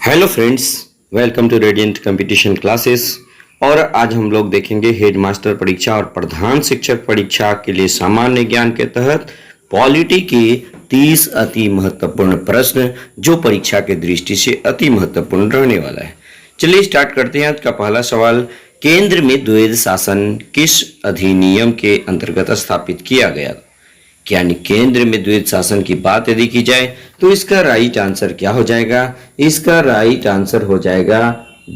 Hello friends, welcome to radiant competition classes. और आज हम लोग देखेंगे हेड मास्टर परीक्षा और प्रधान शिक्षक परीक्षा के लिए सामान्य ज्ञान के तहत पॉलिटी के 30 अति महत्वपूर्ण प्रश्न जो परीक्षा के दृष्टि से अति महत्वपूर्ण रहने वाला है। चलिए स्टार्ट करते हैं। आज का पहला सवाल, केंद्र में द्वैध शासन किस अधिनियम के अंतर्गत स्थापित किया गया? यानी केंद्र में द्वैध शासन की बात यदि की जाए तो इसका राइट आंसर क्या हो जाएगा? इसका राइट आंसर हो जाएगा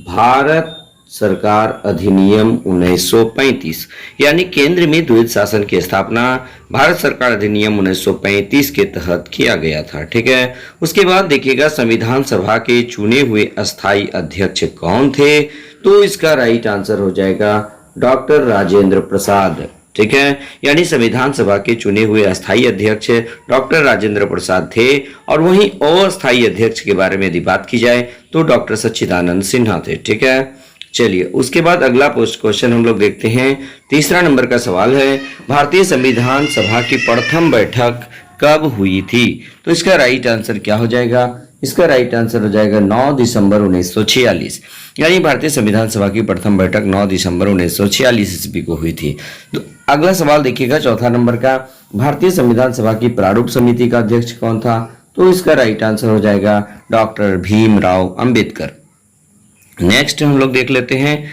भारत सरकार अधिनियम 1935। यानी केंद्र में द्वैध शासन की स्थापना भारत सरकार अधिनियम 1935 के तहत किया गया था। ठीक है। उसके बाद देखिएगा संविधान सभा के चुने हुए अस्थायी अध्यक्ष कौन थे? तो इसका राइट आंसर हो जाएगा डॉक्टर राजेंद्र प्रसाद। ठीक है। यानी संविधान सभा के चुने हुए अस्थायी अध्यक्ष डॉक्टर राजेंद्र प्रसाद थे। और वहीं अस्थायी अध्यक्ष के बारे में यदि बात की जाए तो डॉक्टर सच्चिदानंद सिन्हा थे। ठीक है। चलिए उसके बाद अगला पोस्ट क्वेश्चन हम लोग देखते हैं। तीसरा नंबर का सवाल है, भारतीय संविधान सभा की प्रथम बैठक कब हुई थी? तो इसका राइट आंसर क्या हो जाएगा? इसका राइट आंसर हो जाएगा 9 दिसंबर 1946। यानी भारतीय संविधान सभा की प्रथम बैठक 9 दिसंबर 1946 ईस्वी को हुई थी। तो अगला सवाल देखिएगा चौथा नंबर का, भारतीय संविधान सभा की प्रारूप समिति का अध्यक्ष कौन था? तो इसका राइट आंसर हो जाएगा डॉक्टर भीमराव अंबेडकर। नेक्स्ट हम लोग देख लेते हैं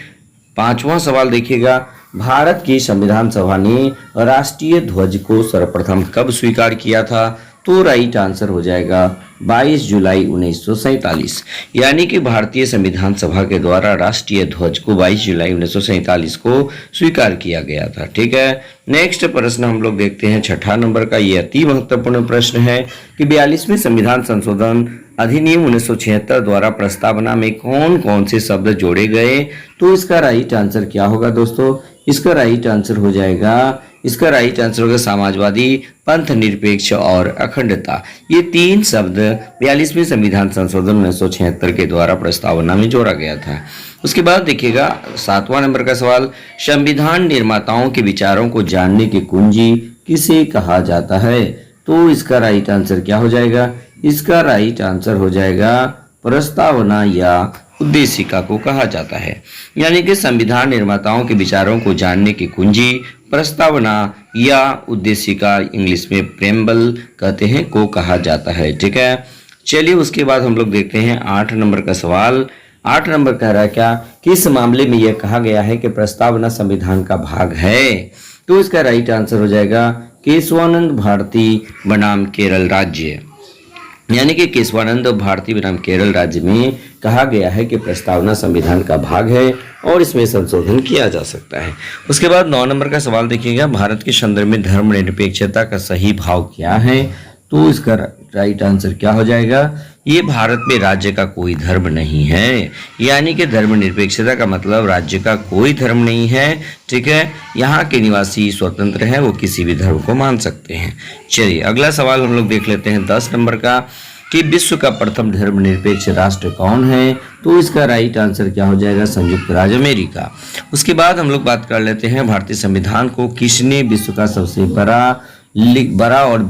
पांचवा सवाल। देखिएगा, भारत की संविधान सभा ने राष्ट्रीय ध्वज को सर्वप्रथम कब स्वीकार किया था? तो राइट आंसर हो जाएगा 22 जुलाई 1947। यानी कि भारतीय संविधान सभा के द्वारा राष्ट्रीय ध्वज को 22 जुलाई 1947 को स्वीकार किया गया था। ठीक है। नेक्स्ट प्रश्न हम लोग देखते हैं छठा नंबर का। ये अति महत्वपूर्ण प्रश्न है कि 42वें संविधान संशोधन अधिनियम 1976 द्वारा प्रस्तावना में कौन कौन से शब्द जोड़े गए? तो इसका राइट आंसर क्या होगा दोस्तों? इसका राइट आंसर हो जाएगा होगा समाजवादी, पंथ निरपेक्ष और अखंडता। ये तीन शब्द 42वें संविधान संशोधन 1976 के द्वारा प्रस्तावना में जोड़ा गया था। उसके बाद देखिएगा सातवां नंबर का सवाल, संविधान निर्माताओं के विचारों को जानने की कुंजी किसे कहा जाता है? तो इसका राइट आंसर क्या हो जाएगा? इसका राइट आंसर हो जाएगा प्रस्तावना या उद्देशिका को कहा जाता है। यानी कि संविधान निर्माताओं के विचारों को जानने की कुंजी प्रस्तावना या उद्देशिका, इंग्लिश में प्रेम्बल कहते हैं, को कहा जाता है। ठीक है। चलिए उसके बाद हम लोग देखते हैं 8 नंबर का सवाल। 8 नंबर कह रहा है क्या, किस मामले में यह कहा गया है कि प्रस्तावना संविधान का भाग है? तो इसका राइट आंसर हो जाएगा केशवानंद भारती बनाम केरल राज्य। यानी कि केशवानंद भारती बनाम केरल राज्य में कहा गया है कि प्रस्तावना संविधान का भाग है और इसमें संशोधन किया जा सकता है। उसके बाद 9 नंबर का सवाल देखिएगा, भारत के संदर्भ में धर्मनिरपेक्षता का सही भाव क्या है? तो इसका राइट आंसर क्या हो जाएगा? ये भारत में राज्य का कोई धर्म नहीं है। यानी कि धर्मनिरपेक्षता का मतलब राज्य का कोई धर्म नहीं है। ठीक है। यहाँ के निवासी स्वतंत्र हैं, वो किसी भी धर्म को मान सकते हैं। चलिए अगला सवाल हम लोग देख लेते हैं 10 नंबर का, कि विश्व का प्रथम धर्मनिरपेक्ष राष्ट्र कौन है? तो इसका राइट आंसर क्या हो जाएगा? संयुक्त राज्य अमेरिका। उसके बाद हम लोग बात कर लेते हैं भारतीय संविधान को किसने विश्व का सबसे बड़ा और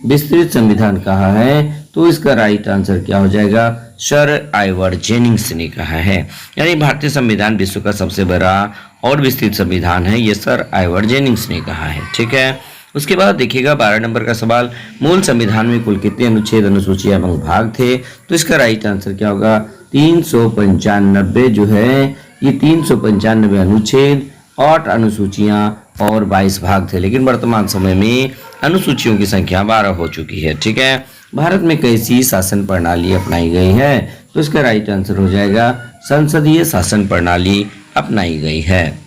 विस्तृत संविधान कहा है? तो इसका राइट आंसर क्या हो जाएगा? सर आइवर जेनिंग्स ने कहा है। यानी भारतीय संविधान विश्व का सबसे बड़ा और विस्तृत संविधान है, ये सर आइवर जेनिंग्स ने कहा है। ठीक है। उसके बाद देखिएगा 12 नंबर का सवाल, मूल संविधान में कुल कितने अनुच्छेद, अनुसूचियां एवं भाग थे? तो इसका राइट आंसर क्या होगा? 395 जो है, ये 395 अनुच्छेद, 8 अनुसूचियां और 22 भाग थे। लेकिन वर्तमान समय में अनुसूचियों की संख्या 12 हो चुकी है। ठीक है। भारत में कैसी शासन प्रणाली अपनाई गई है? तो इसका राइट आंसर हो जाएगा संसदीय शासन प्रणाली अपनाई गई है।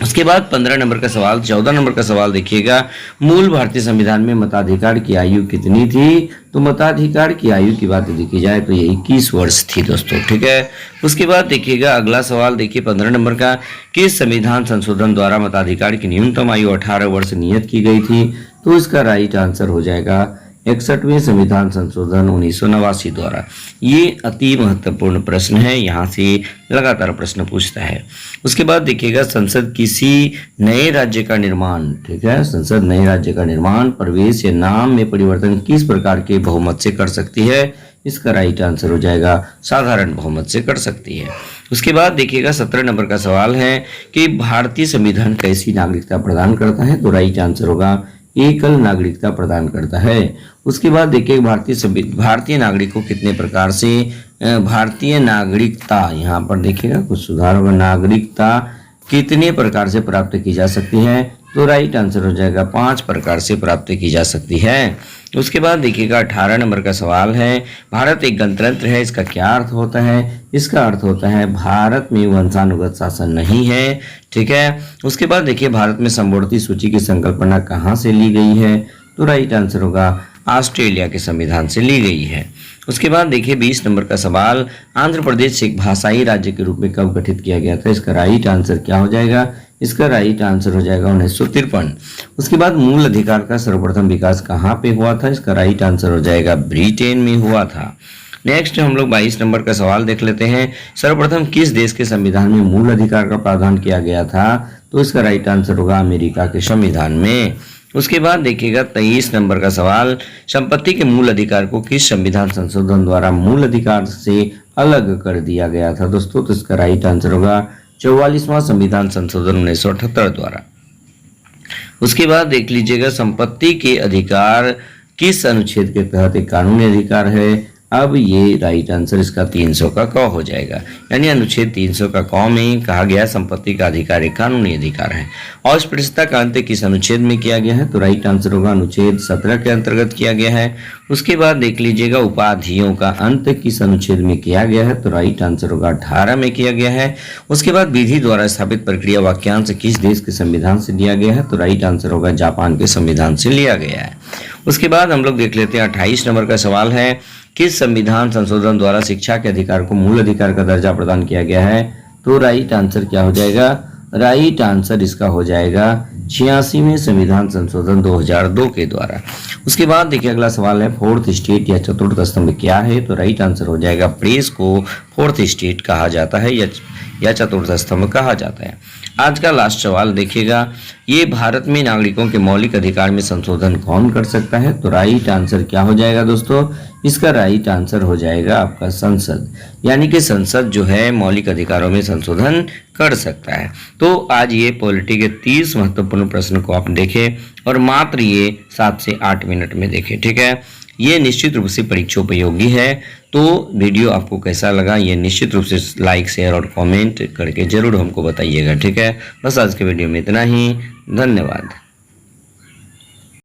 उसके बाद 15 नंबर का सवाल, 14 नंबर का सवाल देखिएगा, मूल भारतीय संविधान में मताधिकार की आयु कितनी थी? तो मताधिकार की आयु की बात यदि की जाए तो ये 21 वर्ष थी दोस्तों। ठीक है। उसके बाद देखिएगा अगला सवाल देखिए 15 नंबर का, किस संविधान संशोधन द्वारा मताधिकार की न्यूनतम आयु 18 वर्ष नियत की गई थी? तो इसका राइट आंसर हो जाएगा 61वें संविधान संशोधन 1989 द्वारा। ये अति महत्वपूर्ण प्रश्न है, यहाँ से लगातार प्रश्न पूछता है। उसके बाद देखिएगा संसद किसी नए राज्य का निर्माण, ठीक है, संसद नए राज्य का निर्माण, प्रवेश या नाम में परिवर्तन किस प्रकार के बहुमत से कर सकती है? इसका राइट आंसर हो जाएगा साधारण बहुमत से कर सकती है। उसके बाद देखिएगा 17 नंबर का सवाल है कि भारतीय संविधान कैसी नागरिकता प्रदान करता है, तो राइट आंसर होगा एकल नागरिकता प्रदान करता है। उसके बाद देखिए भारतीय नागरिक को कितने प्रकार से भारतीय नागरिकता, यहाँ पर देखिएगा कुछ सुधार होगा, नागरिकता कितने प्रकार से प्राप्त की जा सकती है, तो राइट आंसर हो जाएगा 5 प्रकार से प्राप्त की जा सकती है। उसके बाद देखिएगा 18 नंबर का सवाल है, भारत एक गणतंत्र है, इसका क्या अर्थ होता है, इसका अर्थ होता है भारत में वंशानुगत शासन नहीं है। ठीक है। उसके बाद देखिए भारत में समवर्ती सूची की संकल्पना कहाँ से ली गई है, तो राइट आंसर होगा ऑस्ट्रेलिया के संविधान से ली गई है। उसके बाद देखिए 20 नंबर का सवाल, आंध्र प्रदेश एक भाषाई राज्य के रूप में कब गठित किया गया था, इसका राइट आंसर क्या हो जाएगा, इसका राइट आंसर हो जाएगा 1953। उसके बाद मूल अधिकार का सर्वप्रथम विकास कहाँ पे हुआ था, इसका राइट आंसर हो जाएगा ब्रिटेन में हुआ था। नेक्स्ट हम लोग 22 नंबर का सवाल देख लेते हैं, सर्वप्रथम किस देश के संविधान में मूल अधिकार का प्रावधान किया गया था, तो इसका राइट आंसर होगा अमेरिका के संविधान में। उसके बाद देखिएगा 23 नंबर का सवाल, संपत्ति के मूल अधिकार को किस संविधान संशोधन द्वारा मूल अधिकार से अलग कर दिया गया था दोस्तों, तो इसका राइट आंसर होगा 44वां संविधान संशोधन 1978 द्वारा। उसके बाद देख लीजिएगा संपत्ति के अधिकार किस अनुच्छेद के तहत एक कानूनी अधिकार है, अब ये राइट आंसर इसका 300 का क हो जाएगा, यानी अनुच्छेद 300 का क में कहा गया संपत्ति का अधिकार एक कानूनी अधिकार है। अस्पृश्यता का अंत किस अनुच्छेद में किया गया है, तो राइट आंसर होगा अनुच्छेद 17 के अंतर्गत किया गया है। उसके बाद देख लीजिएगा उपाधियों का अंत किस अनुच्छेद में किया गया है, तो राइट आंसर होगा 18 में किया गया है। उसके बाद विधि द्वारा स्थापित प्रक्रिया वाक्यांश किस देश के संविधान से लिया गया है, तो राइट आंसर होगा जापान के संविधान से लिया गया है। उसके बाद हम लोग देख लेते हैं 28 नंबर का सवाल है, किस संविधान संशोधन द्वारा शिक्षा के अधिकार को मूल अधिकार का दर्जा प्रदान किया गया है, तो राइट आंसर क्या हो जाएगा, राइट आंसर इसका हो जाएगा 86वें संविधान संशोधन 2002 के द्वारा। उसके बाद देखिए अगला सवाल है, फोर्थ स्टेट या चतुर्थ स्तंभ क्या है, तो राइट आंसर हो जाएगा प्रेस को फोर्थ स्टेट कहा जाता है या चतुर्थ स्तंभ कहा जाता है। आज का लास्ट सवाल देखिएगा, ये भारत में नागरिकों के मौलिक अधिकार में संशोधन कौन कर सकता है, तो राइट आंसर क्या हो जाएगा दोस्तों, इसका राइट आंसर हो जाएगा आपका संसद, यानी कि संसद जो है मौलिक अधिकारों में संशोधन कर सकता है। तो आज ये पॉलिटी के 30 महत्वपूर्ण प्रश्न को आप देखें और मात्र ये 7 से 8 मिनट में देखें। ठीक है, ये निश्चित रूप से परीक्षा उपयोगी है। तो वीडियो आपको कैसा लगा ये निश्चित रूप से लाइक शेयर और कमेंट करके जरूर हमको बताइएगा। ठीक है, बस आज के वीडियो में इतना ही, धन्यवाद।